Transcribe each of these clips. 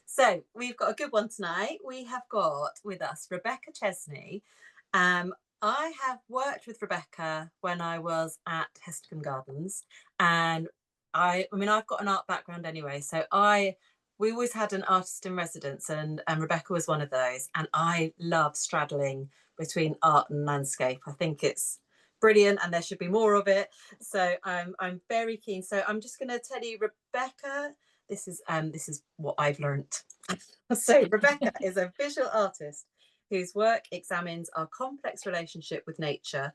So we've got a good one tonight. We have got with us Rebecca Chesney. I have worked with Rebecca when I was at Hestercombe Gardens, and I mean, I've got an art background anyway, so we always had an artist in residence, and Rebecca was one of those. And I love straddling between art and landscape. I think it's brilliant, and there should be more of it. So I'm very keen. So I'm just going to tell you, Rebecca. This is what I've learnt. So Rebecca is a visual artist whose work examines our complex relationship with nature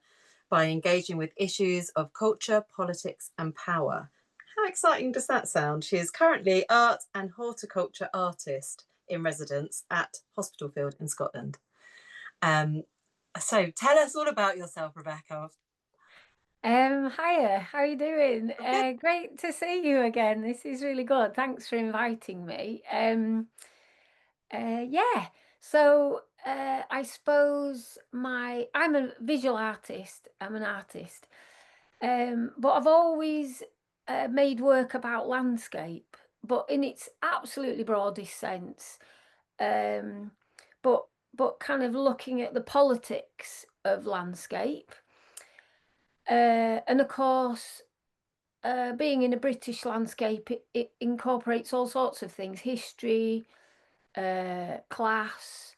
by engaging with issues of culture, politics, and power. How exciting does that sound? She is currently art and horticulture artist in residence at Hospitalfield in Scotland. Um, so tell us all about yourself, Rebecca. Hiya, how are you doing? I'm good. Great to see you again. This is really good. Thanks for inviting me. Yeah, I suppose I'm a visual artist. I'm an artist, but I've always made work about landscape, but in its absolutely broadest sense. Um, but kind of looking at the politics of landscape. And of course, being in a British landscape, it incorporates all sorts of things: history, class,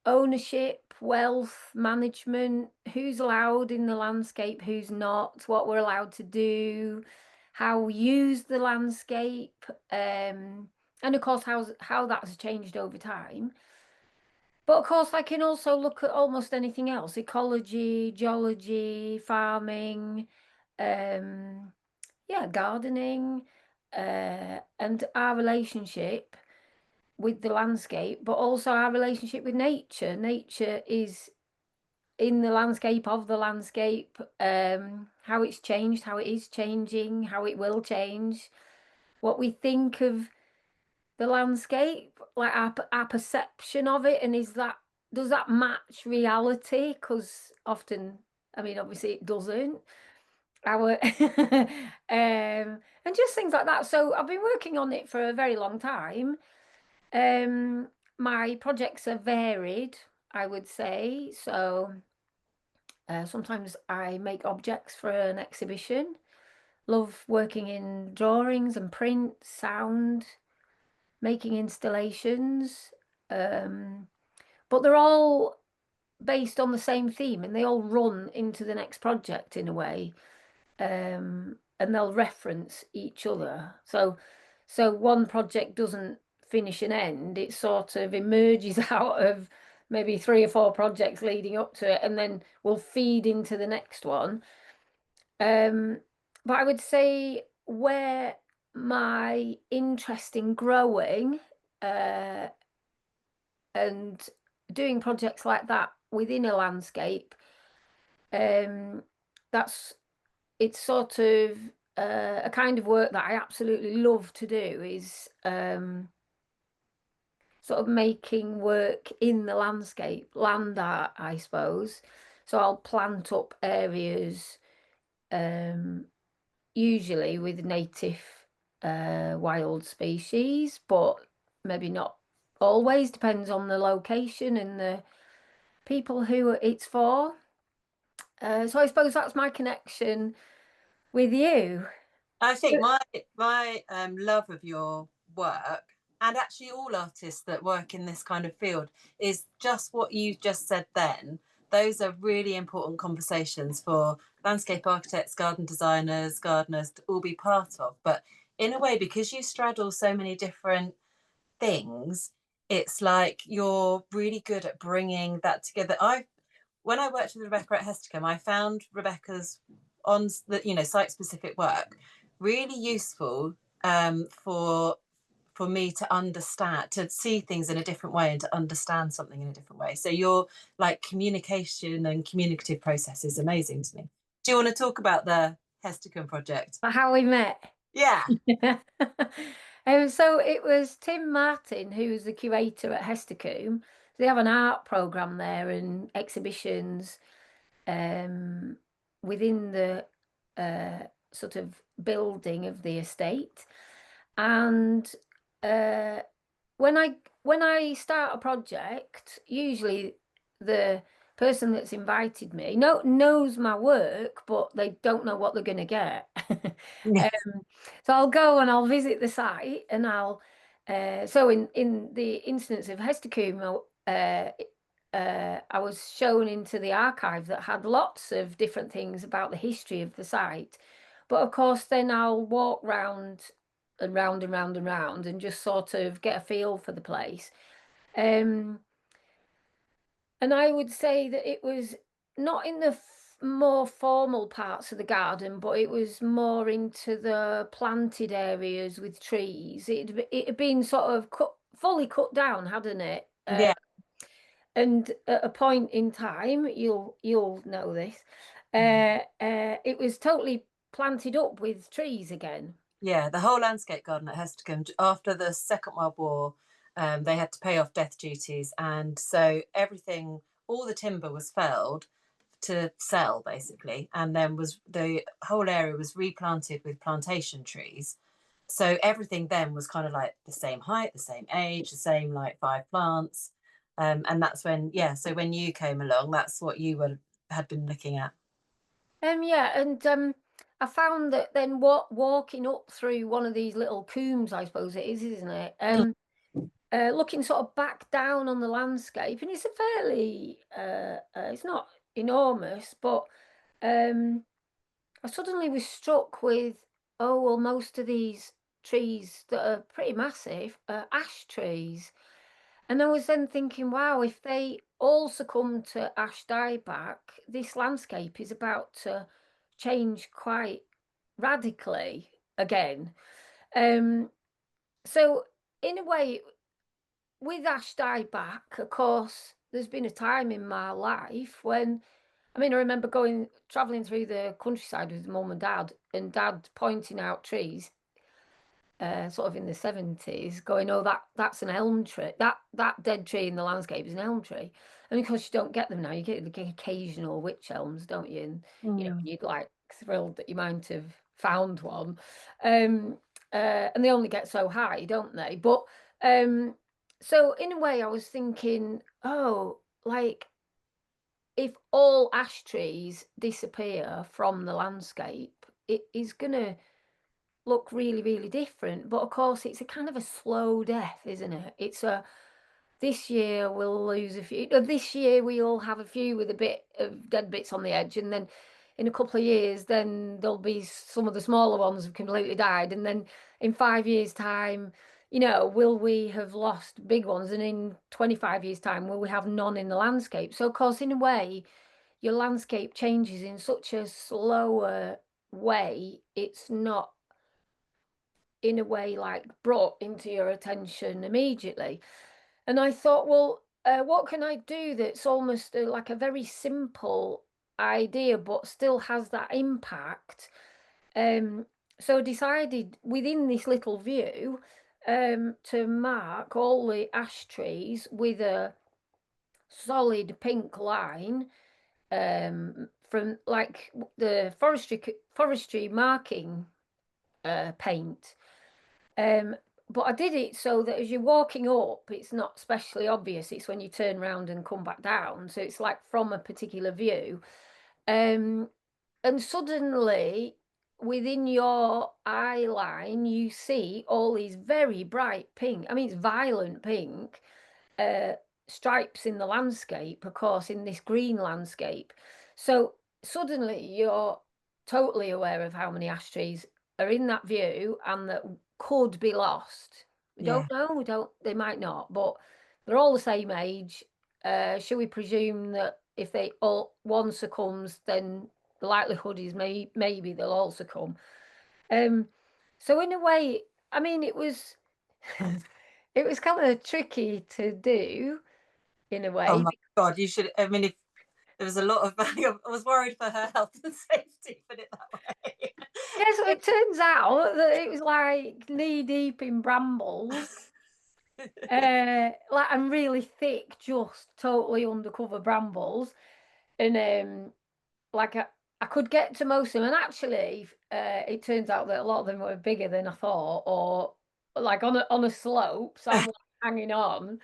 ownership, wealth, management, who's allowed in the landscape, who's not, what we're allowed to do, how we use the landscape, and of course, how that's changed over time. But of course, I can also look at almost anything else: ecology, geology, farming, um, yeah, gardening, and our relationship with the landscape, but also our relationship with nature. Nature is in the landscape of the landscape, how it's changed, how it is changing, how it will change, what we think of the landscape, like our perception of it, and does that match reality? Because often, I mean, obviously it doesn't. Our and just things like that. So I've been working on it for a very long time. Um, my projects are varied, I would say. Sometimes I make objects for an exhibition. Love working in drawings and print, sound, making installations. Um, but they're all based on the same theme and they all run into the next project in a way. And they'll reference each other. So one project doesn't finish and end, it sort of emerges out of maybe three or four projects leading up to it and then will feed into the next one. Um, but I would say where my interest in growing uh, and doing projects like that within a landscape, um, that's it's sort of a kind of work that I absolutely love to do is sort of making work in the landscape, land art, I suppose. So I'll plant up areas, um, usually with native wild species, but maybe not always, depends on the location and the people who it's for. So I suppose that's my connection with you. I think my love of your work, and actually all artists that work in this kind of field, is just what you just said then. Those are really important conversations for landscape architects, garden designers, gardeners to all be part of. But in a way, because you straddle so many different things, it's like you're really good at bringing that together. When I worked with Rebecca at Hestercombe, I found Rebecca's on the site specific work really useful, for me to understand, to see things in a different way and to understand something in a different way. So your like communication and communicative process is amazing to me. Do you want to talk about the Hestercombe project? How we met. Yeah. So it was Tim Martin, who was the curator at Hestercombe. They have an art program there and exhibitions um, within the sort of building of the estate. And when I start a project, usually the person that's invited me knows my work, but they don't know what they're going to get. Yeah. So I'll go and I'll visit the site, and I'll so in the instance of Hestercombe, I was shown into the archive that had lots of different things about the history of the site. But of course, then I'll walk round and round and round and round and just sort of get a feel for the place. Um, and I would say that it was not in the more formal parts of the garden, but it was more into the planted areas with trees. It had been sort of fully cut down, hadn't it? Yeah. And at a point in time, you'll know this, it was totally planted up with trees again. Yeah, the whole landscape garden at Hestercombe after the Second World War, they had to pay off death duties, and so everything, all the timber was felled to sell basically, and then was the whole area was replanted with plantation trees. So everything then was kind of like the same height, the same age, the same like five plants, and that's when yeah. So when you came along, that's what you were had been looking at. Yeah, and I found that then walking up through one of these little combes, I suppose it is, isn't it? Mm. Looking sort of back down on the landscape, and it's a fairly it's not enormous, but um, I suddenly was struck with, oh well, most of these trees that are pretty massive are ash trees. And I was then thinking, wow, if they all succumb to ash dieback, this landscape is about to change quite radically again. Um, so in a way, with ash dieback, of course, there's been a time in my life when, I mean, I remember going traveling through the countryside with mum and dad pointing out trees sort of in the 70s, going, oh, that's an elm tree. That dead tree in the landscape is an elm tree. And because you don't get them now, you get the occasional witch elms, don't you? And Mm. you'd like thrilled that you might have found one. And they only get so high, don't they? But so in a way, I was thinking, oh, like if all ash trees disappear from the landscape, it is gonna look really, really different. But of course, it's a kind of a slow death, isn't it? It's a this year we'll lose a few. This year we'll have a few with a bit of dead bits on the edge, and then in a couple of years, then there'll be some of the smaller ones have completely died, and then in 5 years' time, will we have lost big ones? And in 25 years' time, will we have none in the landscape? So, of course, in a way, your landscape changes in such a slower way. It's not in a way like brought into your attention immediately. And I thought, well, what can I do that's almost like a very simple idea, but still has that impact? Um, so I decided within this little view to mark all the ash trees with a solid pink line from like the forestry marking paint. Um, but I did it so that as you're walking up, it's not especially obvious. It's when you turn around and come back down. So it's like from a particular view. Um, and suddenly within your eye line, you see all these very bright pink. I mean, it's violent pink uh, stripes in the landscape, of course, in this green landscape. So suddenly you're totally aware of how many ash trees are in that view and that could be lost. We don't Yeah. know, they might not, but they're all the same age. Should we presume that if they all one succumbs, then the likelihood is maybe they'll all succumb. Um, so in a way, I mean, it was it was kind of tricky to do in a Oh way. my God, you should. I mean, if there was a lot of, I was worried for her health and safety, put it that way. Yeah, so it turns out that it was like knee deep in brambles, like and really thick, just totally undercover brambles, and like I could get to most of them, and actually, it turns out that a lot of them were bigger than I thought, or like on a slope. So I'm like, hanging on.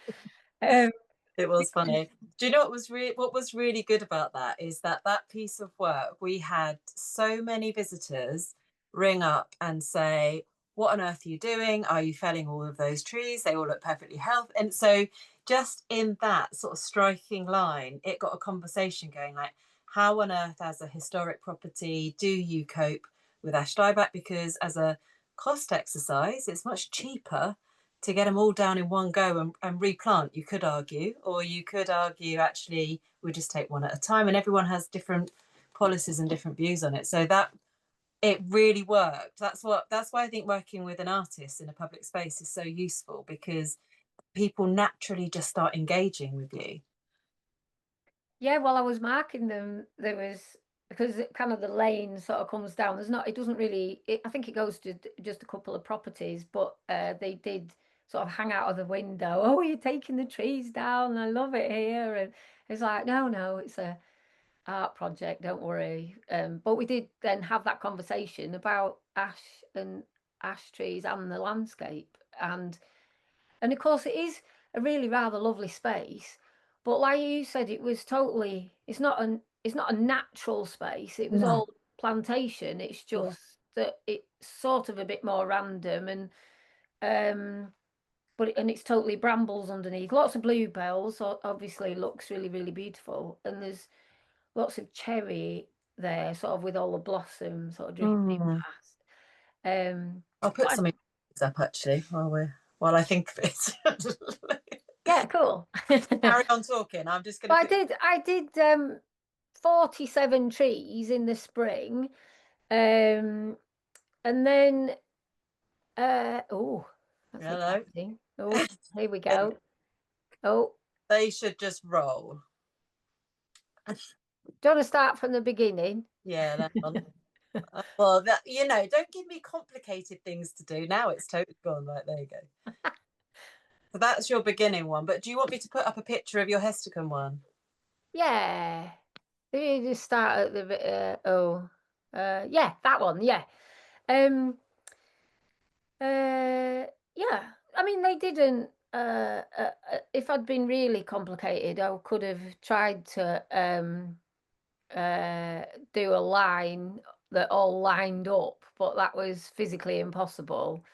Um, It was funny. Do you know what was really good about that is that that piece of work, we had so many visitors ring up and say, "What on earth are you doing? Are you felling all of those trees? They all look perfectly healthy." And so just in that sort of striking line, it got a conversation going like, how on earth, as a historic property, do you cope with ash dieback? Because as a cost exercise, it's much cheaper to get them all down in one go and replant, you could argue, or you could argue actually we just take one at a time, and everyone has different policies and different views on it. So that it really worked. That's why I think working with an artist in a public space is so useful, because people naturally just start engaging with you. Yeah, while I was marking them, there was, because it kind of the lane sort of comes down. It doesn't really, I think it goes to just a couple of properties, but they did sort of hang out of the window. Oh, you're taking the trees down. I love it here. And it's like, no, it's a art project, don't worry. But we did then have that conversation about ash trees and the landscape. And of course, it is a really rather lovely space. But like you said, it's not a natural space. It was No. all plantation. It's Yeah. just that it's sort of a bit more random um, and it's totally brambles underneath. Lots of bluebells, so obviously looks really, really beautiful. And there's lots of cherry there, sort of with all the blossoms sort of drifting Mm. past. Um, I'll put but some images up actually while I think of it. yeah, cool. Carry on talking. I'm just going to But put. I did 47 trees in the spring. Um, and then oh, that's Hello. exciting. Oh, here we go. Oh, They should just roll. do you want to start from the beginning? Yeah, that one. Well, don't give me complicated things to do. Now it's totally gone. Right, there you go. So that's your beginning one. But do you want me to put up a picture of your Hestercombe one? Yeah. You just start at yeah, that one, yeah. Um yeah. I mean, they didn't if I'd been really complicated, I could have tried to uh, do a line that all lined up, but that was physically impossible.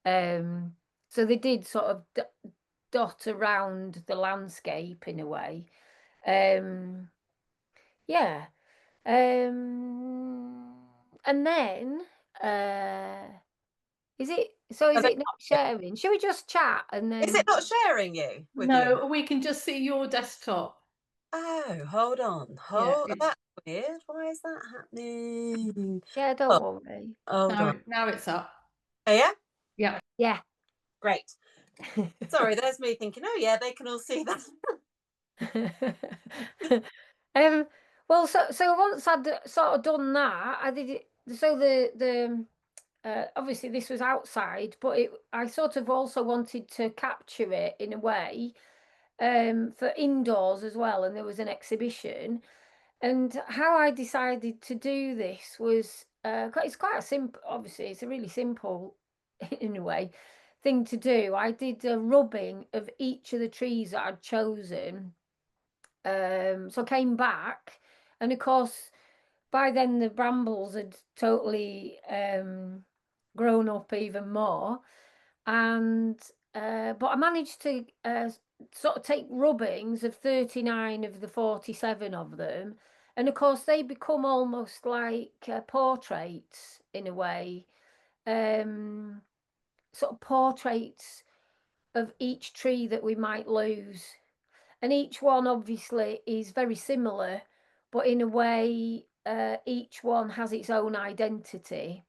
Um, so they did sort of dot around the landscape in a way. Um, yeah. And then, is Are they- it not sharing? Should we just chat and Is it then, not sharing you with you? No, we can just see your desktop. Oh, hold on. Yeah, That's weird. Why is that happening? yeah, Oh, don't worry. hold on. now it's up. Oh, yeah? Yeah. Yeah. Great. Sorry, there's me thinking, oh, yeah, they can all see that. Um, well, so once I'd sort of done that, I did it. So obviously this was outside, but I sort of also wanted to capture it in a way, for indoors as well. And there was an exhibition, and how I decided to do this was, it's quite a simple. Obviously, it's a really simple, in a way, thing to do. I did a rubbing of each of the trees that I'd chosen. So I came back, and of course, by then the brambles had totally grown up even more. And but I managed to sort of take rubbings of 39 of the 47 of them. And of course, they become almost like portraits in a way, um, sort of portraits of each tree that we might lose. And each one obviously is very similar, but in a way, each one has its own identity.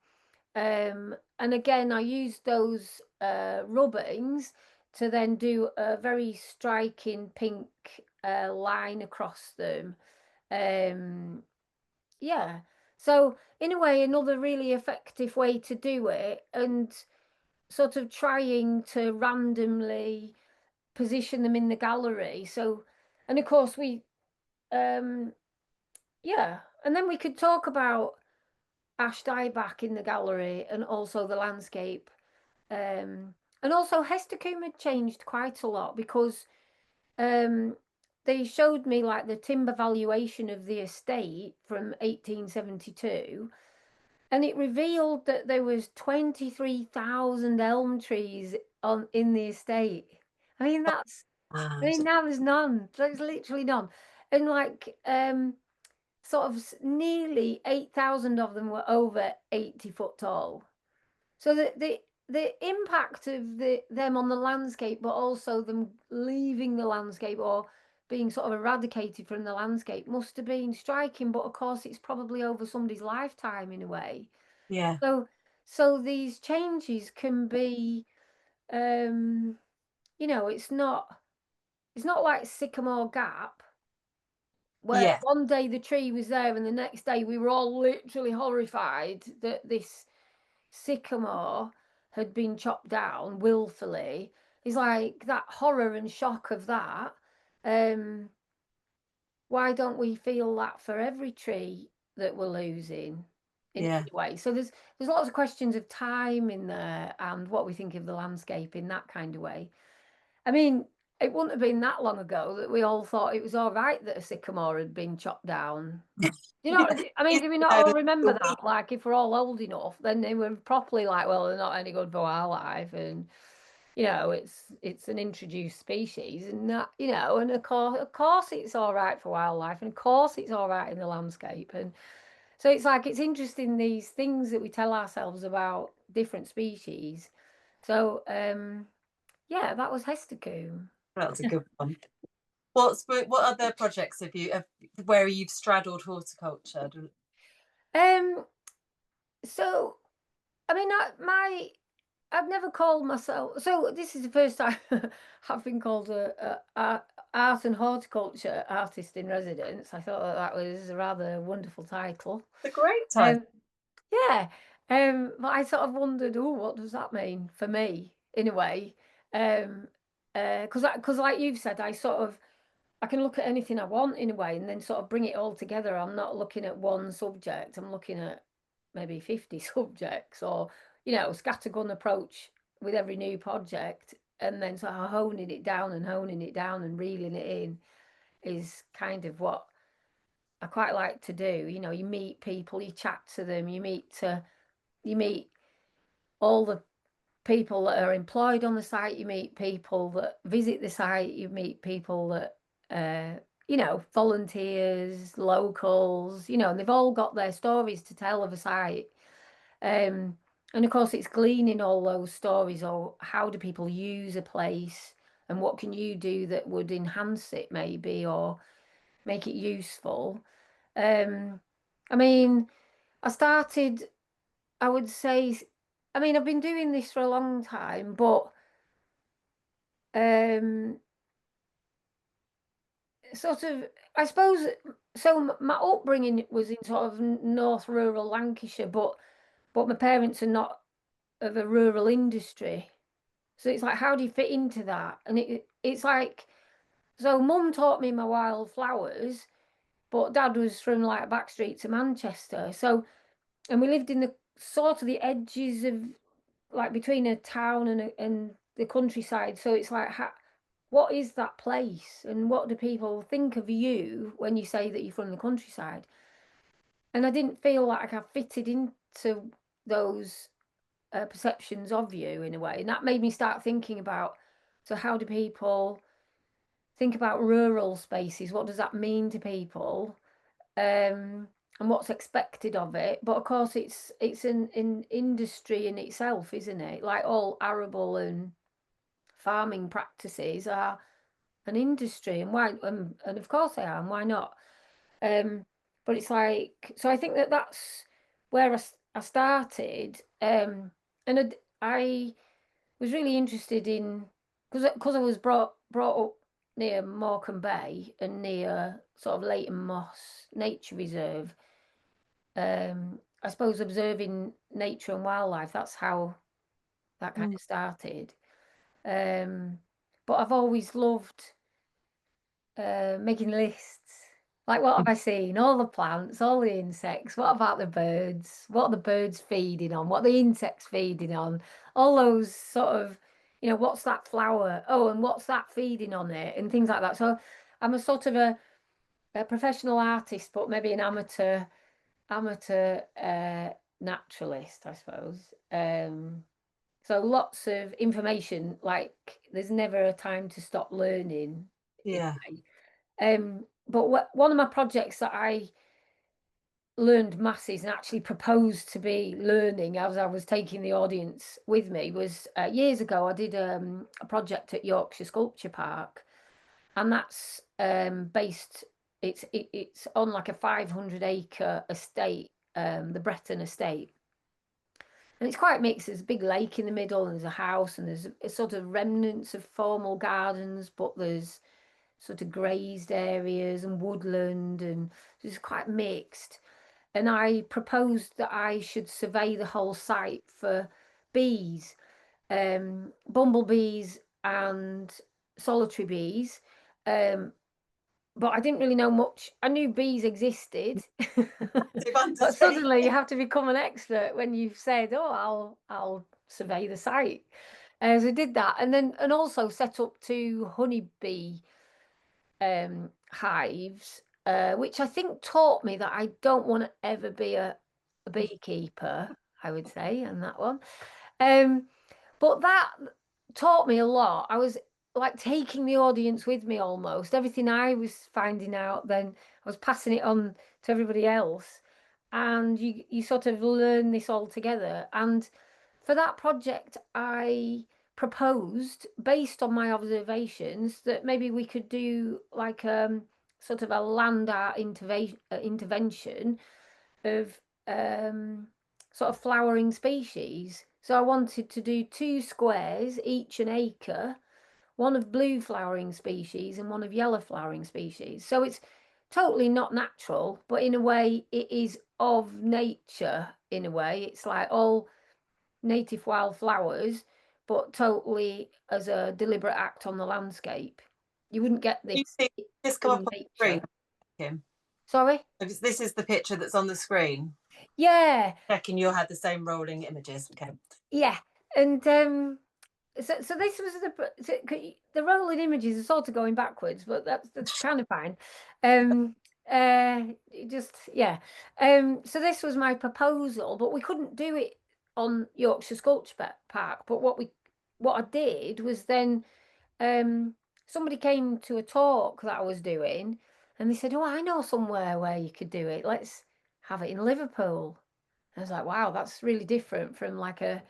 And again, I used those rubbings to then do a very striking pink line across them. Um, yeah. So in a way, another really effective way to do it, and sort of trying to randomly position them in the gallery. So, and of course yeah, and then we could talk about ash dieback in the gallery and also the landscape. And also Hestercombe had changed quite a lot because they showed me like the timber valuation of the estate from 1872, and it revealed that there was 23,000 elm trees in the estate. I mean, now there's none. There's literally none. And like sort of nearly 8,000 of them were over 80 foot tall. So the impact of them on the landscape, but also them leaving the landscape or being sort of eradicated from the landscape must have been striking. But of course, it's probably over somebody's lifetime in a way. Yeah. So these changes can be, it's not like Sycamore Gap, where Yeah. one day the tree was there and the next day we were all literally horrified that this sycamore had been chopped down willfully. It's like that horror and shock of that. Why don't we feel that for every tree that we're losing in Yeah. any way? So there's lots of questions of time in there and what we think of the landscape in that kind of way. I mean, it wouldn't have been that long ago that we all thought it was all right that a sycamore had been chopped down. You know, I mean, do we not all remember that? Like, if we're all old enough, then they were properly like, well, they're not any good for wildlife, and it's an introduced species, and that, and of course, it's all right for wildlife, and of course, it's all right in the landscape, and so it's like it's interesting these things that we tell ourselves about different species. So, yeah, that was Hestercombe. That was a good one. What other projects have you where you've straddled horticulture? So I mean, I've never called myself. So this is the first time I've been called a art and horticulture artist in residence. I thought that was a rather wonderful title. It's a great title. Yeah. But I sort of wondered, oh, what does that mean for me in a way? Because like you've said, I can look at anything I want in a way and then sort of bring it all together. I'm not looking at one subject. I'm looking at maybe 50 subjects, or, scattergun approach with every new project, and then sort of honing it down and reeling it in is kind of what I quite like to do. You meet people, you chat to them, you meet all the people that are employed on the site, you meet people that visit the site, you meet people that volunteers, locals, and they've all got their stories to tell of a site. And of course, it's gleaning all those stories, or how do people use a place, and what can you do that would enhance it maybe, or make it useful. I mean, I would say, I've been doing this for a long time, but sort of, I suppose, so my upbringing was in sort of North rural Lancashire, but my parents are not of a rural industry. So it's like, how do you fit into that? And it's like, so mum taught me my wildflowers, but dad was from like back street to Manchester. So, and we lived in the sort of the edges of, like, between a town and the countryside. So it's like, what is that place? And what do people think of you when you say that you're from the countryside? And I didn't feel like I fitted into those perceptions of you in a way, and that made me start thinking about, so how do people think about rural spaces? What does that mean to people, and what's expected of it? But of course, it's an industry in itself, isn't it? Like all arable and farming practices are an industry, and why? And of course they are, and why not? But it's like, so I think that's where I started. And I was really interested in, because I was brought up near Morecambe Bay and near sort of Leighton Moss Nature Reserve. I suppose observing nature and wildlife, that's how that kind of started. But I've always loved making lists. Like, what have I seen? All the plants, all the insects. What about the birds? What are the birds feeding on? What are the insects feeding on? All those sort of you know, what's that flower? Oh, and what's that feeding on it? And things like that. So I'm a sort of a professional artist, but maybe an amateur naturalist, I suppose. So lots of information, like there's never a time to stop learning. Yeah. But one of my projects that I learned masses and actually proposed to be learning as I was taking the audience with me was years ago. I did a project at Yorkshire Sculpture Park, and that's based. It's on like a 500-acre estate, the Breton estate, and it's quite mixed. There's a big lake in the middle, and there's a house, and there's a sort of remnants of formal gardens, but there's sort of grazed areas and woodland, and it's quite mixed. And I proposed that I should survey the whole site for bees, bumblebees and solitary bees. But I didn't really know much. I knew bees existed, but suddenly you have to become an expert when you've said, "Oh, I'll survey the site." So I did that, and also set up 2 honeybee hives, which I think taught me that I don't want to ever be a beekeeper, I would say, and that one. But that taught me a lot. I was like taking the audience with me almost. Everything I was finding out, then I was passing it on to everybody else. And you sort of learn this all together. And for that project, I proposed, based on my observations, that maybe we could do like sort of a land art intervention of sort of flowering species. So I wanted to do 2 squares, each an acre, one of blue flowering species and one of yellow flowering species. So it's totally not natural, but in a way it is of nature. In a way, it's like all native wildflowers, but totally as a deliberate act on the landscape. You wouldn't get You this see this come up in on the screen, nature. Kim? Sorry? This is the picture that's on the screen. Yeah, Checking you had the same rolling images. Okay. yeah. And so this was the rolling images are sort of going backwards, but that's kind of fine. Just yeah. So this was my proposal, but we couldn't do it on Yorkshire Sculpture Park. But what I did was then somebody came to a talk that I was doing, and they said, "Oh, I know somewhere where you could do it. Let's have it in Liverpool." I was like, "Wow, that's really different from like a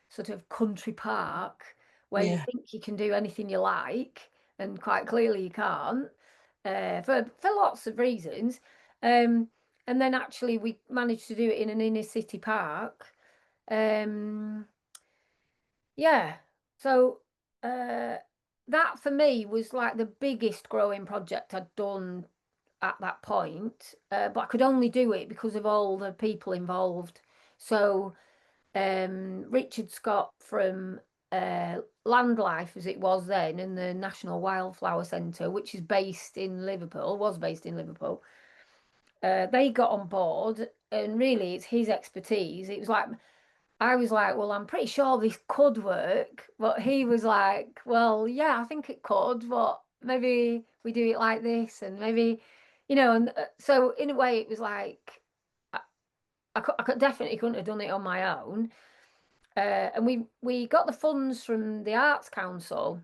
sort of country park where you Yeah. think you can do anything you like, and quite clearly you can't, for lots of reasons." And then actually we managed to do it in an inner city park. Yeah, so that for me was like the biggest growing project I'd done at that point, but I could only do it because of all the people involved. So Richard Scott from Land Life, as it was then, and the National Wildflower Centre, which is based in Liverpool, was based in Liverpool. They got on board, and really, it's his expertise. It was like I was like, "Well, I'm pretty sure this could work," but he was like, "Well, yeah, I think it could, but maybe we do it like this, and maybe, you know." And so, in a way, it was like I could definitely couldn't have done it on my own. And we got the funds from the Arts Council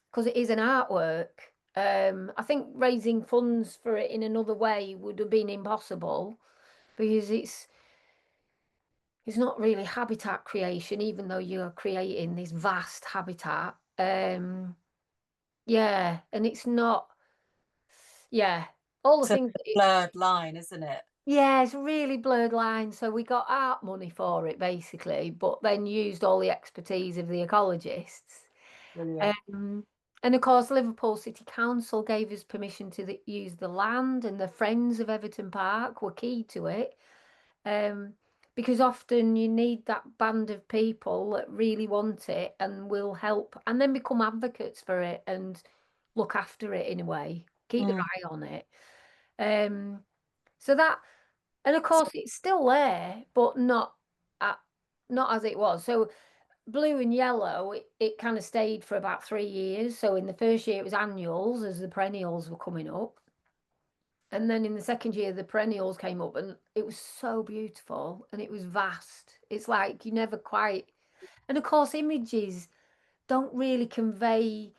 because it is an artwork. I think raising funds for it in another way would have been impossible because it's not really habitat creation, even though you're creating this vast habitat. Yeah, and it's not. Yeah, all the It's a things that blurred line, isn't it? yeah, it's really blurred lines. So we got art money for it basically, but then used all the expertise of the ecologists. Brilliant. And of course, Liverpool City Council gave us permission to use the land, and the Friends of Everton Park were key to it. Because often you need that band of people that really want it and will help and then become advocates for it and look after it in a way, keep their eye on it. So that, and of course it's still there, but not as it was. So blue and yellow, it kind of stayed for about 3 years. So in the first year, it was annuals as the perennials were coming up. And then in the second year, the perennials came up, and it was so beautiful and it was vast. It's like you never quite. And of course, images don't really convey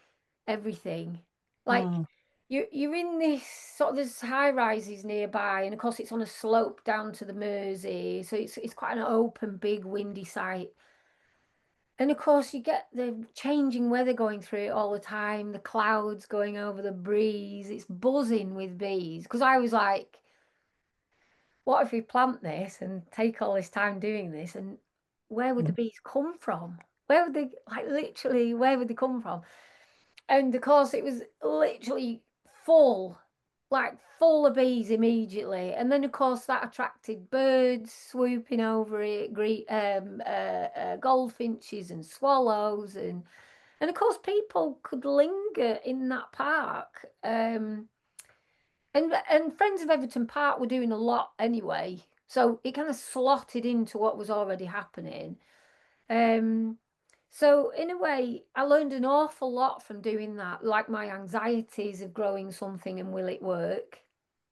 everything. Like Mm. you're in this sort of, there's high rises nearby, and of course it's on a slope down to the Mersey, so it's quite an open, big, windy site. And of course, you get the changing weather going through it all the time, the clouds going over the breeze. It's buzzing with bees. Because I was like, what if we plant this and take all this time doing this? And where would the bees come from? Where would they, like, literally, where would they come from? And of course, it was literally full, like full of bees immediately. And then, of course, that attracted birds swooping over it, goldfinches and swallows, and of course, people could linger in that park. And Friends of Everton Park were doing a lot anyway, so it kind of slotted into what was already happening. So in a way, I learned an awful lot from doing that, like my anxieties of growing something and will it work.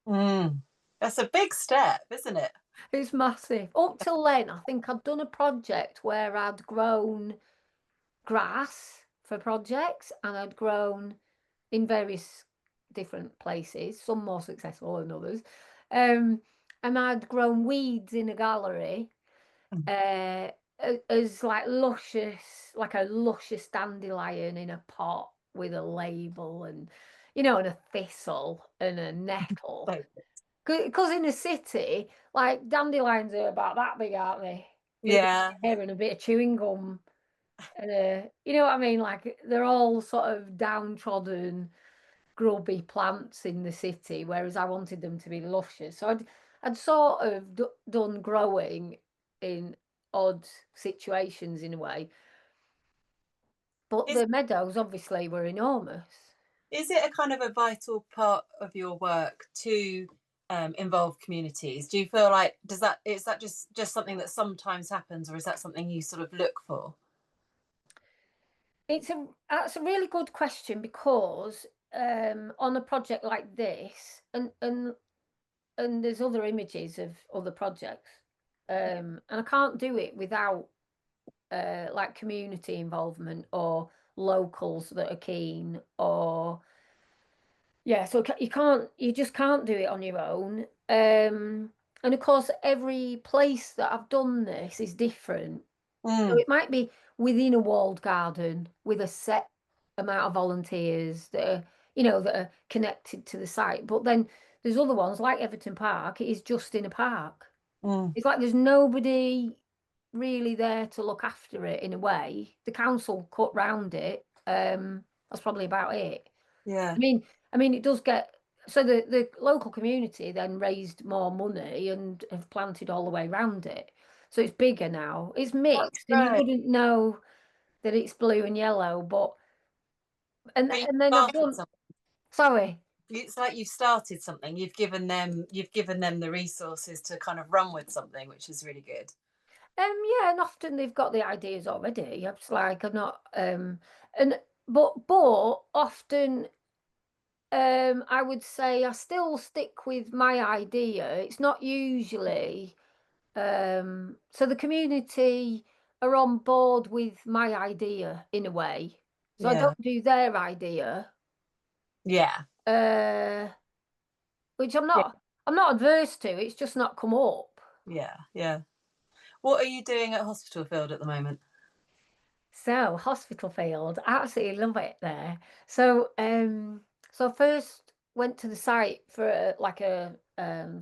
That's a big step, isn't it? It's massive. Up till then, I think I'd done a project where I'd grown grass for projects, and I'd grown in various different places, some more successful than others. And I'd grown weeds in a gallery, as like luscious, like a luscious dandelion in a pot with a label, and and a thistle and a nettle. So, Because in a city, like dandelions are about that big, aren't they? With a yeah. bit of hair and a bit of chewing gum, and you know what I mean? Like they're all sort of downtrodden, grubby plants in the city, whereas I wanted them to be luscious. So I'd sort of done growing in odd situations in a way. But Is the meadows obviously were enormous. is it a kind of a vital part of your work to involve communities? Do you feel like is that just something that sometimes happens, or is that something you sort of look for? That's a really good question, because on a project like this, and there's other images of other projects, and I can't do it without like community involvement or locals that are keen, or yeah, so you just can't do it on your own. And of course, every place that I've done this is different. So Mm, it might be within a walled garden with a set amount of volunteers that are, that are connected to the site. But then there's other ones like Everton Park. It is just in a park. mm, It's like there's nobody really there to look after it in a way. The council cut round it. That's probably about it. yeah. I mean, it does get, so the local community then raised more money and have planted all the way around it. So it's bigger now. It's That's mixed, and you great. wouldn't know that it's blue and yellow, but But you and then I've started done, something. sorry. It's like you've started something. You've given them the resources to kind of run with something, which is really good. Yeah, and often they've got the ideas already. It's like I'm not and but often I would say I still stick with my idea. It's not usually so the community are on board with my idea in a way. So I Yeah. don't do their idea, Yeah. uh, which Yeah. I'm not adverse to. It's just not come up. Yeah. Yeah. What are you doing at Hospitalfield at the moment? So Hospitalfield, I absolutely love it there. So I first went to the site for like a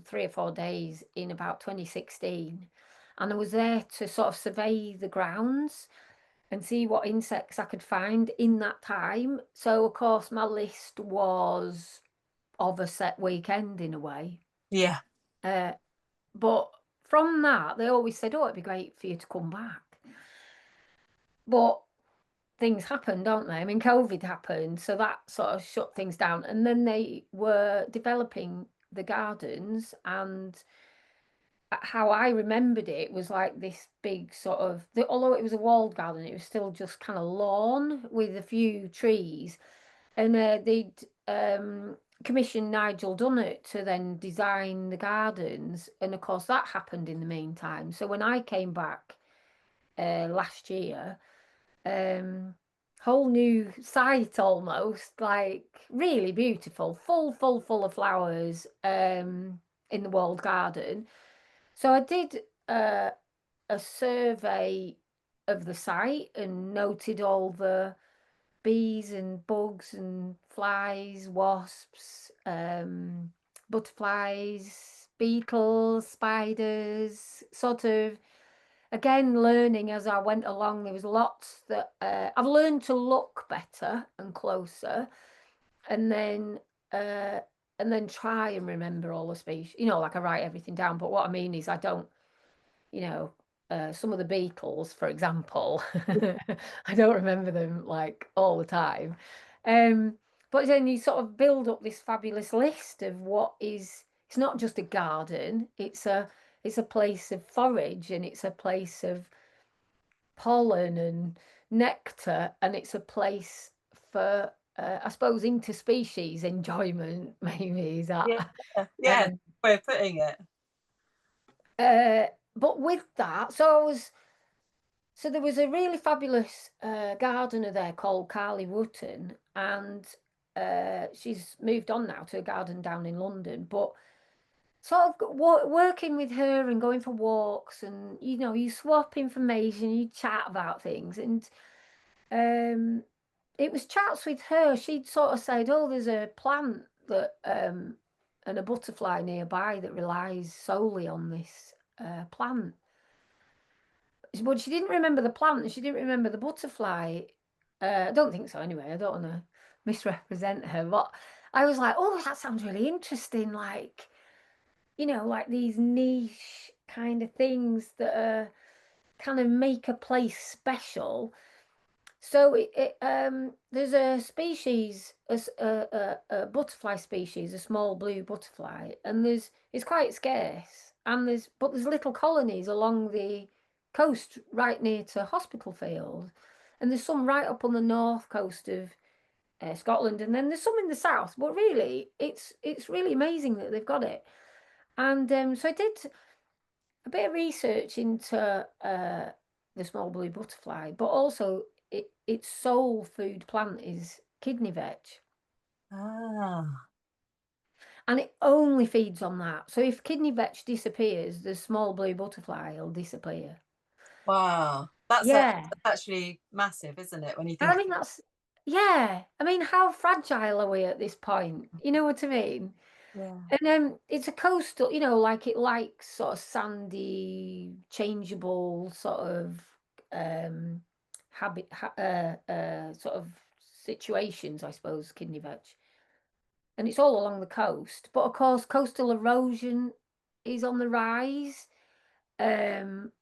3 or 4 days in about 2016, and I was there to sort of survey the grounds and see what insects I could find in that time. So of course my list was of a set weekend in a way. Yeah. Uh, but from that, they always said, "Oh, it'd be great for you to come back." But things happen, don't they? I mean, COVID happened, so that sort of shut things down. And then they were developing the gardens, and how I remembered it was like this big sort of, although it was a walled garden, it was still just kind of lawn with a few trees. And they'd commissioned Nigel Dunnett to then design the gardens. And of course, that happened in the meantime. So when I came back last year, whole new site almost, like really beautiful, full of flowers in the walled garden. So I did a survey of the site and noted all the bees and bugs and flies, wasps, butterflies, beetles, spiders, sort of again learning as I went along. There was lots that I've learned to look better and closer, and then uh, try and remember all the species. You know, like I write everything down, but what I mean is I don't, you know, some of the beetles, for example, I don't remember them like all the time. But then you sort of build up this fabulous list of what is, it's not just a garden, it's a place of forage, and it's a place of pollen and nectar, and it's a place for I suppose interspecies enjoyment, maybe is that. Yeah, yeah, way of putting it. But with that, so there was a really fabulous gardener there called Carly Wotton, and she's moved on now to a garden down in London. But sort of working with her and going for walks, and you know, you swap information, you chat about things, and it was chats with her. She'd sort of said, "Oh, there's a plant that and a butterfly nearby that relies solely on this plant." But she didn't remember the plant and she didn't remember the butterfly. I don't think so anyway. I don't want to misrepresent her. But I was like, oh, that sounds really interesting. Like, you know, like these niche kind of things that kind of make a place special. So there's a species, a butterfly species, a small blue butterfly, and it's quite scarce. And there's little colonies along the coast right near to Hospitalfield, and there's some right up on the north coast of Scotland, and then there's some in the south. But really, it's really amazing that they've got it. And so I did a bit of research into the small blue butterfly, but also its sole food plant is kidney vetch. Ah, And it only feeds on that. So if kidney vetch disappears, the small blue butterfly will disappear. wow. That's Yeah. actually massive, isn't it? When you I think, mean, yeah. I mean, how fragile are we at this point? You know what I mean? yeah, And then it's a coastal, you know, like it likes sort of sandy, changeable sort of sort of situations, I suppose, kidney vetch. And it's all along the coast. But of course, coastal erosion is on the rise. Um,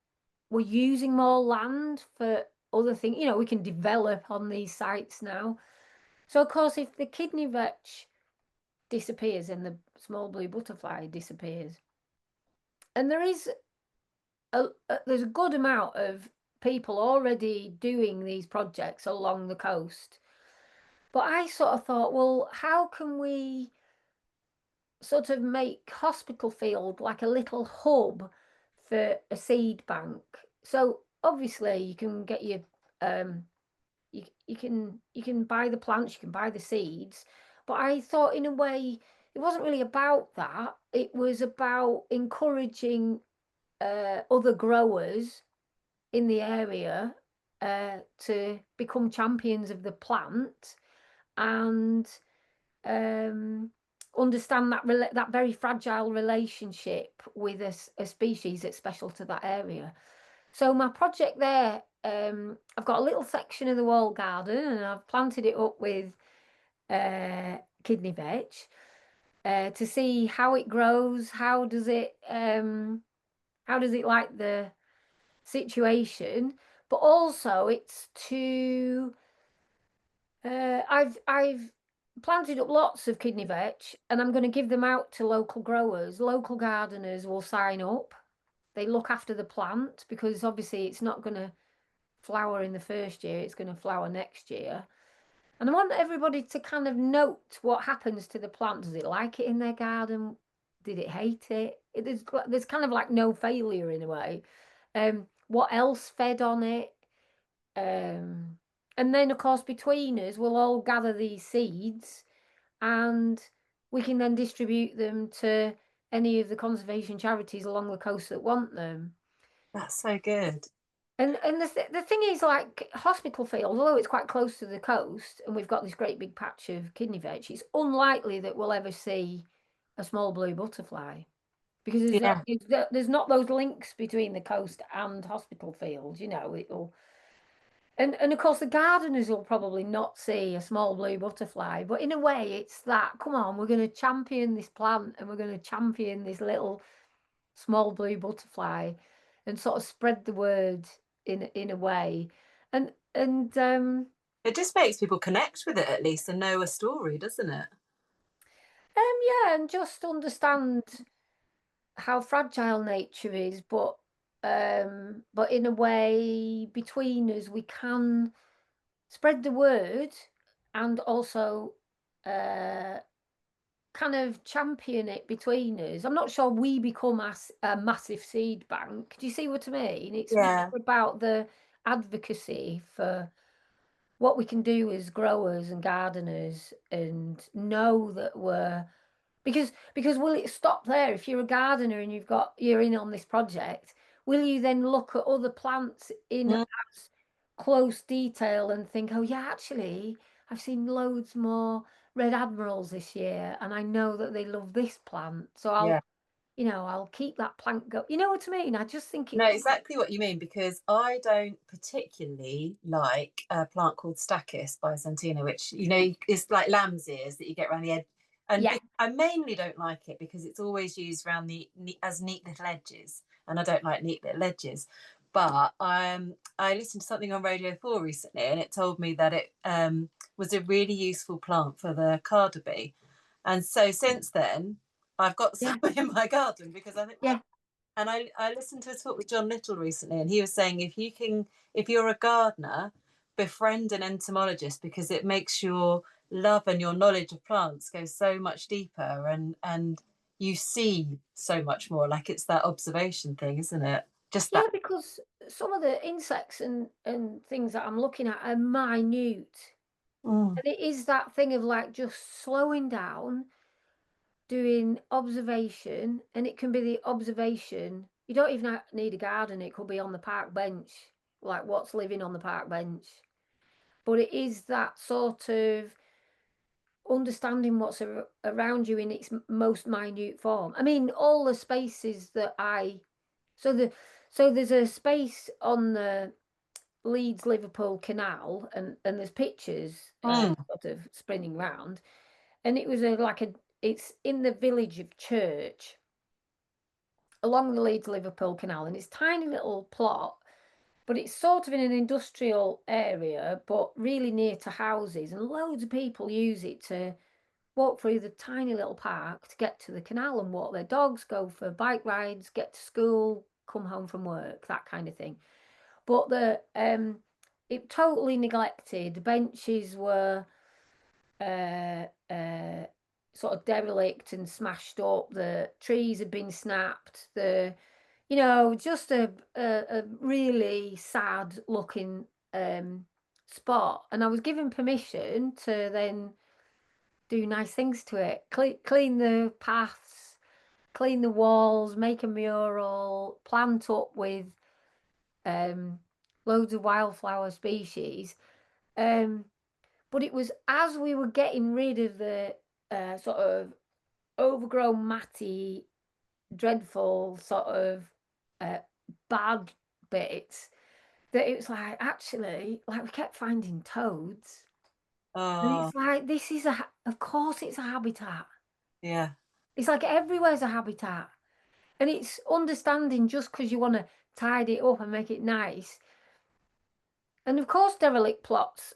we're using more land for other things. You know, we can develop on these sites now. So of course, if the kidney vetch disappears and the small blue butterfly disappears, and there's a good amount of people already doing these projects along the coast. But I sort of thought, well, how can we sort of make Hospitalfield like a little hub for a seed bank? So obviously you can get your you can buy the plants, you can buy the seeds, but I thought in a way it wasn't really about that. It was about encouraging other growers in the area to become champions of the plant and understand that very fragile relationship with a species that's special to that area. So my project there, I've got a little section of the wall garden and I've planted it up with kidney vetch to see how it grows. How does it like the situation? But also it's to I've planted up lots of kidney vetch and I'm going to give them out to local growers. Local gardeners will sign up they look after the plant, because obviously it's not going to flower in the first year, it's going to flower next year. And I want everybody to kind of note what happens to the plant. Does it like it in their garden? Did it hate it? There's kind of like no failure in a way. What else fed on it? And then, of course, between us, we'll all gather these seeds, and we can then distribute them to any of the conservation charities along the coast that want them. That's so good. And the thing is, like Hospitalfield, although it's quite close to the coast, and we've got this great big patch of kidney vetch, it's unlikely that we'll ever see a small blue butterfly, because there's not those links between the coast and Hospitalfield. You know, it'll. And of course, the gardeners will probably not see a small blue butterfly, but in a way, it's that, come on, we're going to champion this plant, and we're going to champion this little small blue butterfly, and sort of spread the word in a way. And it just makes people connect with it at least and know a story, doesn't it? Yeah, and just understand how fragile nature is, but in a way, between us, we can spread the word, and also kind of champion it between us. I'm not sure we become a massive seed bank. Do you see what I mean? It's more about the advocacy for what we can do as growers and gardeners, and know that because will it stop there? If you're a gardener and you're in on this project, will you then look at other plants in as close detail and think, oh yeah, actually I've seen loads more red admirals this year, and I know that they love this plant, so I'll keep that plant go. You know what I mean? I just think know exactly what you mean, because I don't particularly like a plant called Stachys by Santina, which is like lamb's ears that you get around the edge. And I mainly don't like it because it's always used around as neat little edges, and I don't like neat little edges. But I listened to something on Radio 4 recently, and it told me that it was a really useful plant for the carder bee. And so since then, I've got some in my garden, because I think, and I listened to a talk with John Little recently, and he was saying if you're a gardener, befriend an entomologist, because it makes your love and your knowledge of plants go so much deeper, and you see so much more. Like, it's that observation thing, isn't it? Just that. Because some of the insects and things that I'm looking at are minute. And it is that thing of like just slowing down, doing observation, and it can be the observation. You don't even need a garden. It could be on the park bench, like what's living on the park bench. But it is that sort of understanding what's around you in its most minute form. I mean, all the spaces that so there's a space on the Leeds Liverpool Canal, and there's pictures sort of spinning round, and it was it's in the village of Church along the Leeds Liverpool Canal, and it's a tiny little plot, but it's sort of in an industrial area, but really near to houses, and loads of people use it to walk through the tiny little park to get to the canal and walk their dogs, go for bike rides, get to school, come home from work, that kind of thing. But it totally neglected. The benches were sort of derelict and smashed up. The trees had been snapped. Just a really sad looking spot. And I was given permission to then do nice things to it, clean the paths, clean the walls, make a mural, plant up with loads of wildflower species. But it was as we were getting rid of the sort of overgrown, matty, dreadful sort of bad bits, that it was like, actually, like, we kept finding toads. And it's like, this is of course it's a habitat. Yeah. It's like everywhere's a habitat. And it's understanding, just because you want to tidy it up and make it nice. And of course, derelict plots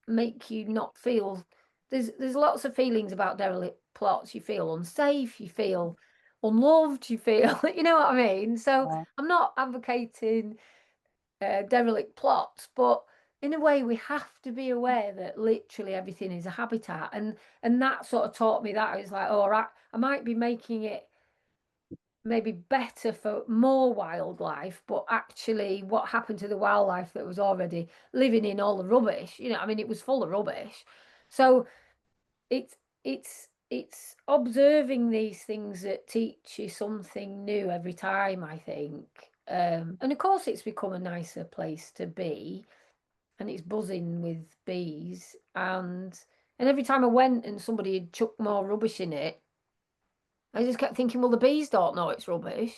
make you not feel, there's lots of feelings about derelict plots. You feel unsafe, you feel unloved, you feel, you know what I mean? So Yeah. I'm not advocating derelict plots, but in a way we have to be aware that literally everything is a habitat, and that sort of taught me that. It's like, all right, I might be making it maybe better for more wildlife, but actually what happened to the wildlife that was already living in all the rubbish, you know, I mean, it was full of rubbish. So it's it's observing these things that teach you something new every time, I think. And of course it's become a nicer place to be, and it's buzzing with bees, and every time I went and somebody had chucked more rubbish in it, I just kept thinking, well, the bees don't know it's rubbish.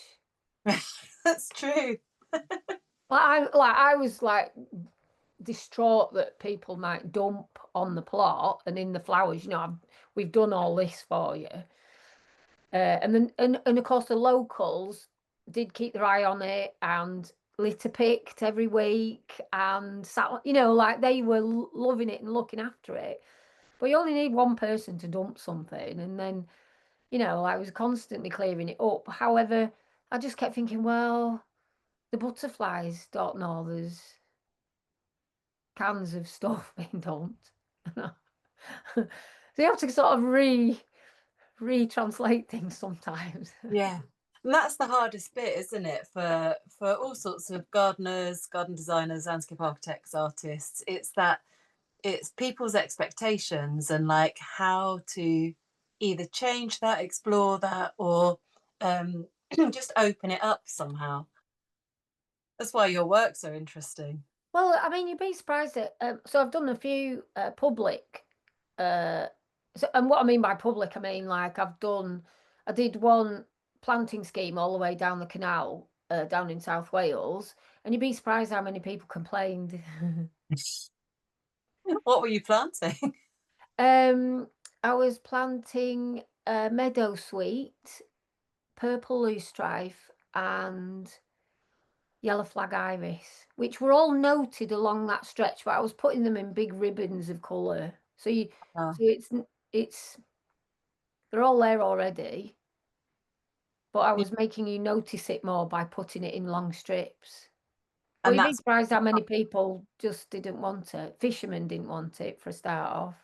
That's true. I was like distraught that people might dump on the plot and in the flowers, you know, we've done all this for you. And then and of course the locals did keep their eye on it and litter picked every week and sat, you know, like they were loving it and looking after it. But you only need one person to dump something, and then, you know, I was constantly clearing it up. However, I just kept thinking, well, the butterflies don't know there's cans of stuff being dumped. So you have to sort of retranslate things sometimes. Yeah. And that's the hardest bit, isn't it, for all sorts of gardeners, garden designers, landscape architects, artists. It's people's expectations and like how to either change that, explore that, or just open it up somehow. That's why your work's so interesting. Well, I mean, you'd be surprised that. So I've done a few public. And what I mean by public, I mean like I did one planting scheme all the way down the canal, down in South Wales, and you'd be surprised how many people complained. What were you planting? I was planting meadow sweet, purple loosestrife, and yellow flag iris, which were all noted along that stretch, but I was putting them in big ribbons of colour. So Oh, so it's they're all there already, but I yeah. was making you notice it more by putting it in long strips. But And you'd be that's surprised how many people just didn't want it. Fishermen didn't want it for a start off.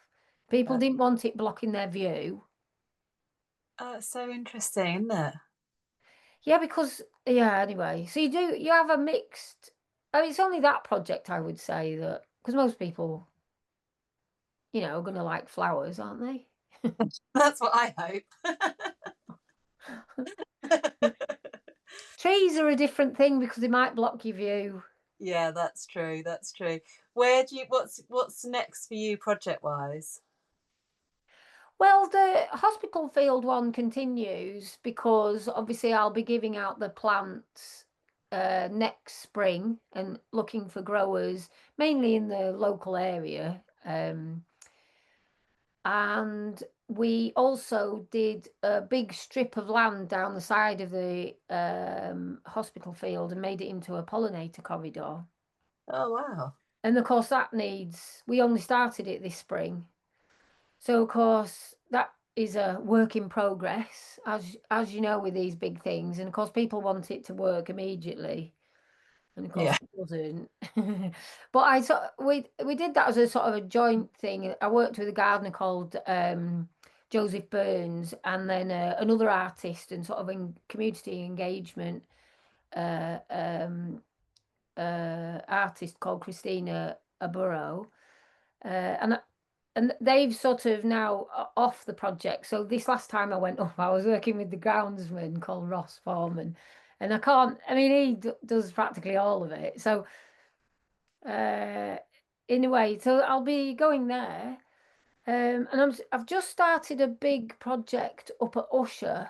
People didn't want it blocking their view. so interesting, isn't it? Yeah, because yeah, anyway. So you have a mixed, I mean, it's only that project I would say that, because most people, you know, are gonna like flowers, aren't they? That's what I hope. Trees are a different thing because they might block your view. Yeah, that's true. That's true. Where do you what's next for you project wise? Well, the Hospitalfield one continues because obviously I'll be giving out the plants next spring and looking for growers, mainly in the local area. And we also did a big strip of land down the side of the Hospitalfield and made it into a pollinator corridor. Oh wow. And of course, we only started it this spring. So of course, that is a work in progress, as you know, with these big things. And of course, people want it to work immediately. And of course Yeah. it doesn't. But we did that as a sort of a joint thing. I worked with a gardener called Joseph Burns, and then another artist and sort of in community engagement uh, um, artist called Christina Aburo. And they've sort of now off the project. So this last time I went up, I was working with the groundsman called Ross Foreman, and I mean, he does practically all of it. So uh, in a way, so I'll be going there. And I've just started a big project up at Usher,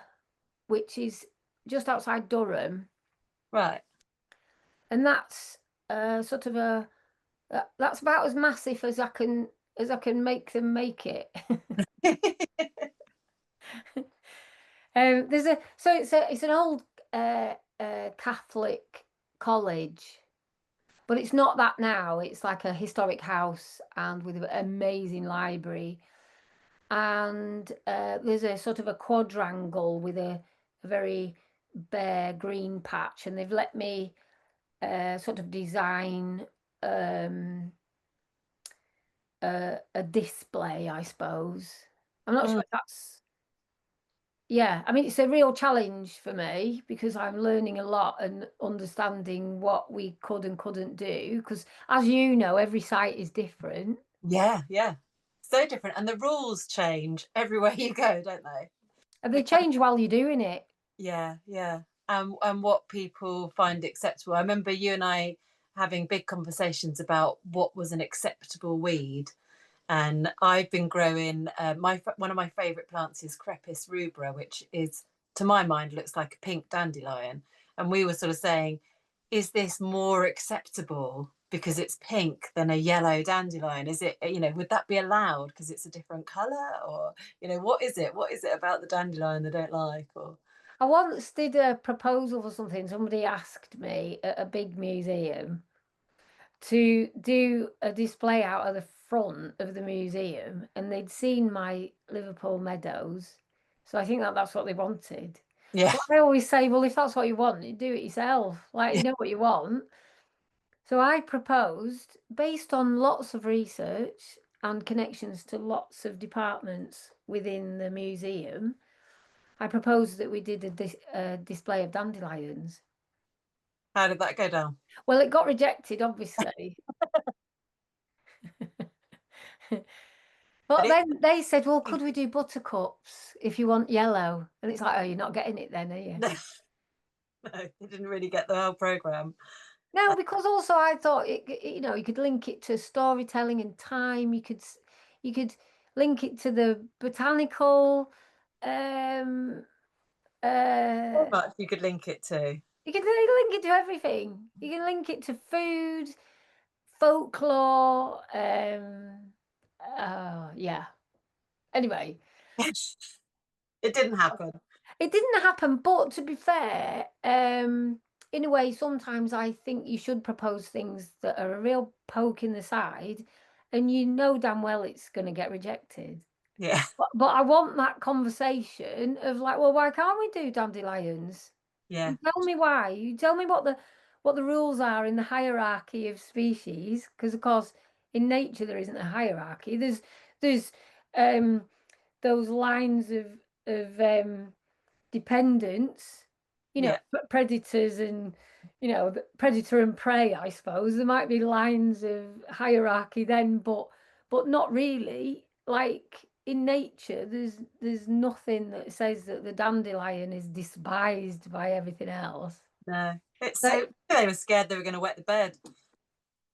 which is just outside Durham, Right. and that's sort of that's about as massive as I can make them make it. There's a so it's an old Catholic college, but it's not that now. It's like a historic house and with an amazing library. And there's a sort of a quadrangle with a a very bare green patch, and they've let me sort of design a display, I suppose. I'm not sure if that's, yeah, I mean, it's a real challenge for me because I'm learning a lot and understanding what we could and couldn't do. Because as you know, every site is different. Yeah, yeah. So different. And the rules change everywhere you go, don't they? And they change while you're doing it. Yeah, yeah. And what people find acceptable. I remember you and I having big conversations about what was an acceptable weed. And I've been growing one of my favourite plants is Crepis rubra, which is, to my mind, looks like a pink dandelion. And we were sort of saying, is this more acceptable because it's pink than a yellow dandelion? Is it, would that be allowed because it's a different colour? Or, what is it? What is it about the dandelion they don't like? Or I once did a proposal for something. Somebody asked me at a big museum to do a display out of the front of the museum, and they'd seen my Liverpool meadows. So I think that's what they wanted. yeah, But I always say, well, if that's what you want, you do it yourself. Like, you know what you want. So I proposed, based on lots of research and connections to lots of departments within the museum, I proposed that we did a display of dandelions. how did that go down? Well, it got rejected, obviously. But then they said, well, could we do buttercups if you want yellow? And it's like, oh, you're not getting it then, are you? No, they didn't really get the whole programme. No, because also I thought you could link it to storytelling and time. You could link it to the botanical. So Uh, much you could link it to. you can link it to everything. You can link it to food, folklore. Yeah. Anyway, It didn't happen. it didn't happen, but to be fair, in a way, sometimes I think you should propose things that are a real poke in the side, and you know damn well it's going to get rejected. Yeah, But I want that conversation of like, well, why can't we do dandelions? yeah, You tell me why. You tell me what the rules are in the hierarchy of species, because of course in nature there isn't a hierarchy. There's those lines of dependence, yeah. predators and predator and prey, I suppose. There might be lines of hierarchy then, but not really. Like in nature, there's nothing that says that the dandelion is despised by everything else. No, it's But so they were scared they were going to wet the bed.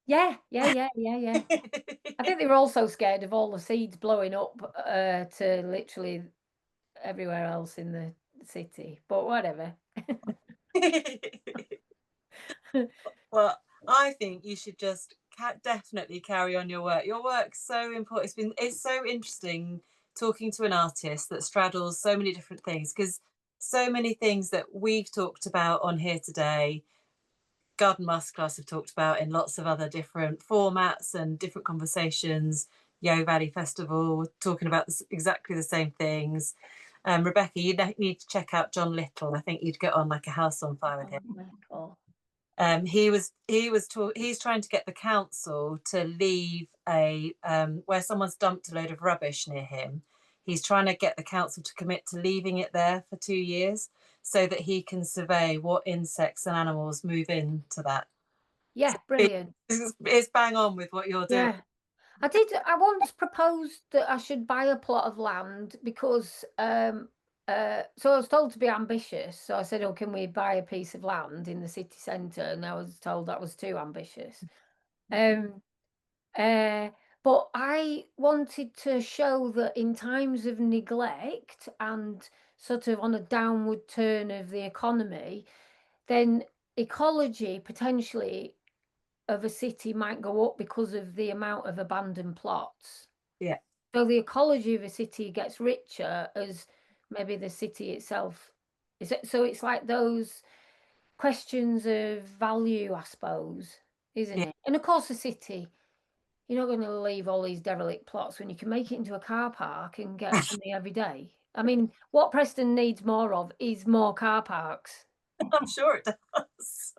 yeah. I think they were also scared of all the seeds blowing up to literally everywhere else in the city. But whatever. Well, I think you should just definitely carry on your work. Your work's so important. It's so interesting talking to an artist that straddles so many different things, because so many things that we've talked about on here today, Garden Masterclass have talked about in lots of other different formats and different conversations. Yo Valley Festival, talking about exactly the same things. Rebecca, you need to check out John Little. I think you'd get on like a house on fire with him. Cool. He's trying to get the council to leave a where someone's dumped a load of rubbish near him. He's trying to get the council to commit to leaving it there for 2 years so that he can survey what insects and animals move into that. Yeah, brilliant. It's bang on with what you're doing. Yeah. I once proposed that I should buy a plot of land because so I was told to be ambitious. So I said, oh, can we buy a piece of land in the city centre? And I was told that was too ambitious. Um but I wanted to show that in times of neglect and sort of on a downward turn of the economy, then ecology potentially of a city might go up because of the amount of abandoned plots. Yeah. So the ecology of a city gets richer as maybe the city itself is. So it's like those questions of value, I suppose, isn't Yeah. it? And of course, a city, you're not going to leave all these derelict plots when you can make it into a car park and get money every day. I mean, what Preston needs more of is more car parks. I'm sure it does.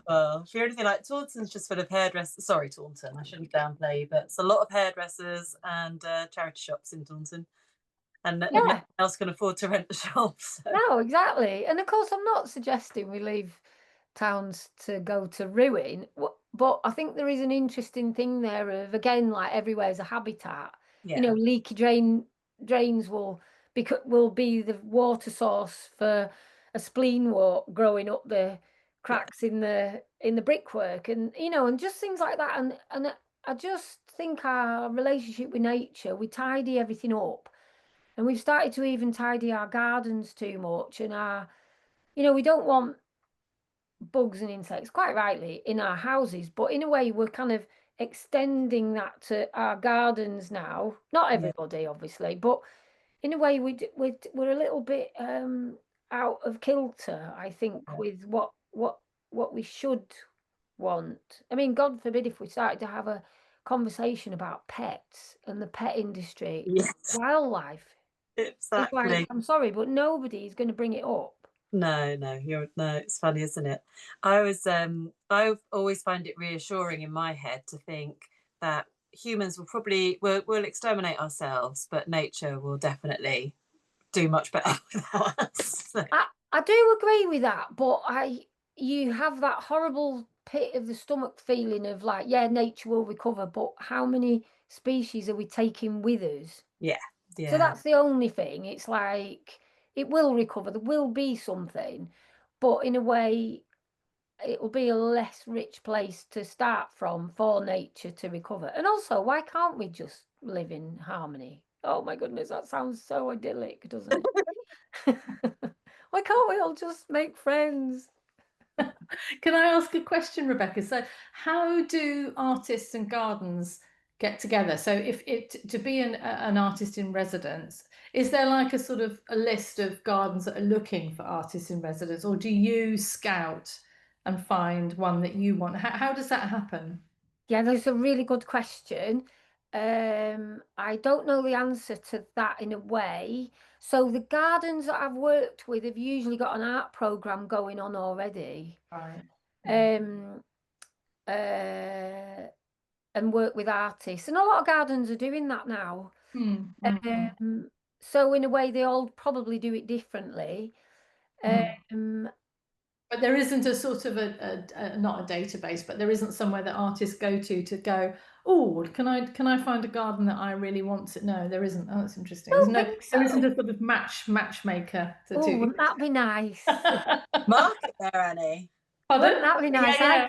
Well, if you're anything like Taunton's just full of hairdressers. Sorry, Taunton, I shouldn't downplay you, but it's a lot of hairdressers and charity shops in Taunton. And no one Yeah, else can afford to rent the shops. So. no, exactly. And of course, I'm not suggesting we leave towns to go to ruin, but I think there is an interesting thing there of, again, like everywhere's a habitat. You know, Yeah, leaky drains will be the water source for a spleenwort growing up the yeah, cracks in the brickwork, and you know, and just things like that. And I just think our relationship with nature, we tidy everything up, and we've started to even tidy our gardens too much, and you know, we don't want bugs and insects, quite rightly, in our houses, but in a way we're kind of extending that to our gardens now. Not yeah, everybody, obviously, but in a way we're a little bit out of kilter, I think, with what we should want. I mean, God forbid if we started to have a conversation about pets and the pet industry and yes, wildlife. It's like, exactly. I'm sorry, but nobody is going to bring it up. No, no, it's funny, isn't it? I always find it reassuring in my head to think that humans will exterminate ourselves, but nature will definitely do much better without us. So, I do agree with that, but you have that horrible pit of the stomach feeling of like, yeah, nature will recover, but how many species are we taking with us? yeah, So yeah, that's the only thing. It's like it will recover. There will be something, but in a way, it will be a less rich place to start from for nature to recover. And also, why can't we just live in harmony? Oh my goodness, that sounds so idyllic, doesn't it? Why can't we all just make friends? Can I ask a question, Rebecca? So, how do artists and gardens get together? So, if it to be an artist in residence, is there like a sort of a list of gardens that are looking for artists in residence, or do you scout and find one that you want? How does that happen? Yeah, that's a really good question. I don't know the answer to that in a way. So the gardens that I've worked with have usually got an art program going on already. Right. Um, uh, and work with artists, and a lot of gardens are doing that now. Um, so in a way, they all probably do it differently. Um, But there isn't a sort of not a database, but there isn't somewhere that artists go to go, oh, can I find a garden that I really want to? No, there isn't. Oh, that's interesting. don't think There isn't so. a sort of matchmaker to Oh, do. wouldn't that be nice? market there, Annie. Wouldn't Pardon? that be nice? Yeah,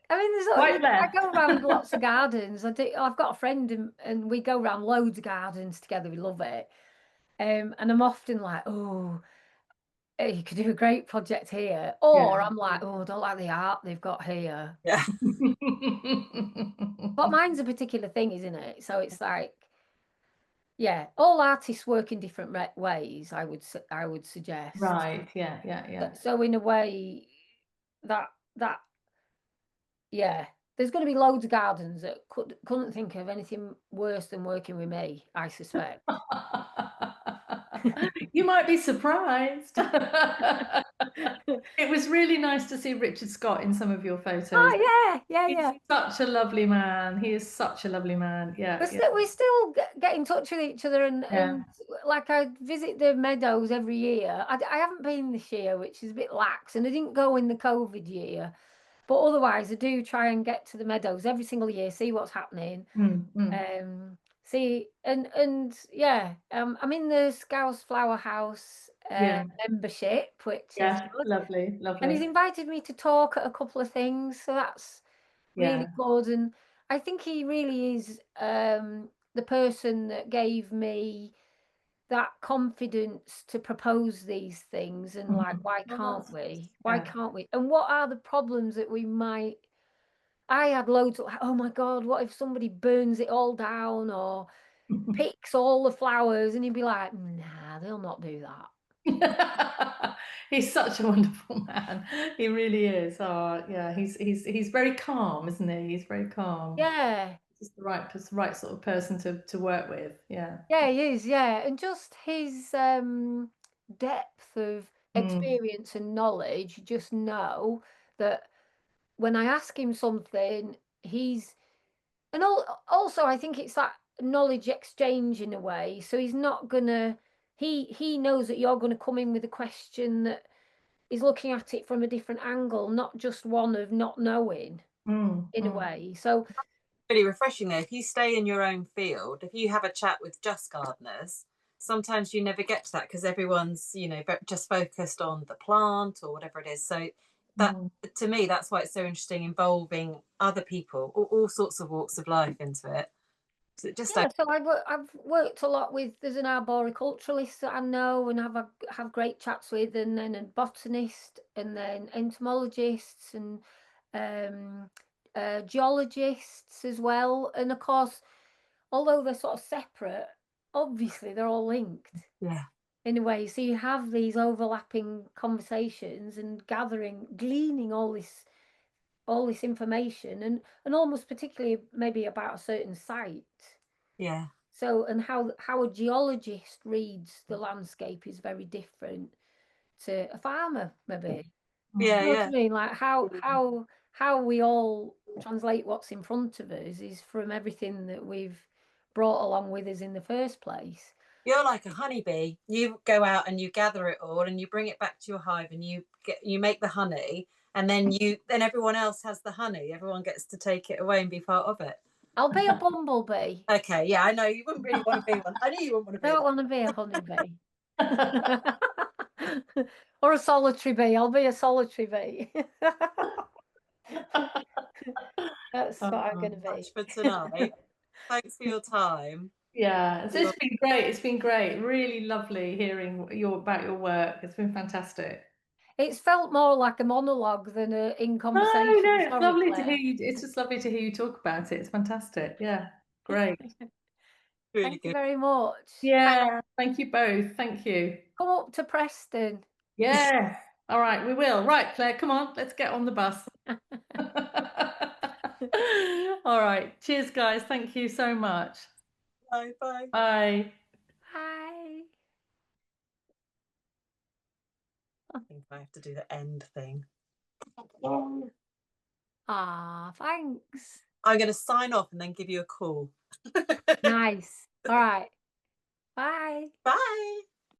I mean, right I there. go around lots of gardens. I've got a friend, and we go around loads of gardens together. We love it. And I'm often like, oh, you could do a great project here. Or Yeah. I'm like, oh, I don't like the art they've got here. Yeah, But mine's a particular thing, isn't it? So it's like, yeah, all artists work in different ways, I would suggest. Right. Yeah. So in a way, that yeah, there's going to be loads of gardens that couldn't think of anything worse than working with me, I suspect. You might be surprised. It was really nice to see Richard Scott in some of your photos. Oh yeah. He's such a lovely man. He is such a lovely man. Yeah. We still get in touch with each other, and Yeah. like I visit the meadows every year. I haven't been this year, which is a bit lax, and I didn't go in the COVID year. But otherwise, I do try and get to the meadows every single year, see what's happening. See, and yeah, I'm in the Scouse Flower House Yeah. membership, which is Yeah. good. Lovely. And he's Lovely. invited me to talk at a couple of things, so that's really Yeah. good. And I think he really is the person that gave me that confidence to propose these things, and like, why Well, can't we? Why yeah. can't we? And what are the problems that we might? I had loads of like, oh my God, what if somebody burns it all down or picks all the flowers? And he'd be like, nah, they'll not do that. He's such a wonderful man. He really is. Oh, yeah. He's very calm, isn't he? He's very calm. Yeah. He's the right sort of person to work with. Yeah. Yeah, he is. Yeah, and just his depth of experience and knowledge. You just know that when I ask him something, and also I think it's that knowledge exchange in a way. So he's not gonna. He knows that you're going to come in with a question that is looking at it from a different angle, not just one of not knowing in a way. So really refreshing though. If you stay in your own field, if you have a chat with just gardeners, sometimes you never get to that because everyone's, you know, just focused on the plant or whatever it is. So that, to me, that's why it's so interesting, involving other people, all sorts of walks of life into it. So just yeah, so I've worked a lot with. There's an arboriculturalist that I know and have great chats with, and then a botanist, and then entomologists, and geologists as well. And of course, although they're sort of separate, obviously they're all linked. Yeah. In a way, so you have these overlapping conversations and gleaning all this information, and almost particularly maybe about a certain site. Yeah. So, and how a geologist reads the landscape is very different to a farmer, maybe. Yeah, You know yeah. what I mean? Like how we all translate what's in front of us is from everything that we've brought along with us in the first place. You're like a honeybee. You go out and you gather it all and you bring it back to your hive and you make the honey, and then everyone else has the honey. Everyone gets to take it away and be part of it. I'll be a bumblebee. Okay, yeah, I know you wouldn't really want to be one. I knew you wouldn't want to be. I don't want to be a honeybee. Or a solitary bee. I'll be a solitary bee. That's what I'm going to be. Much for tonight. Thanks for your time. Yeah, so it's been great. It's been great. Really lovely hearing about your work. It's been fantastic. It's felt more like a monologue than in conversation. No, it's Sorry, lovely to Claire. hear you. It's just lovely to hear you talk about it. It's fantastic. Yeah, great. Really Thank good. you very much. Yeah, thank you both. Thank you. Come up to Preston. Yeah. All right, we will. Right, Claire, come on. Let's get on the bus. All right. Cheers, guys. Thank you so much. Bye, bye. Bye. Bye. I think I have to do the end thing. Ah, thanks. I'm going to sign off and then give you a call. Nice. All right. Bye. Bye.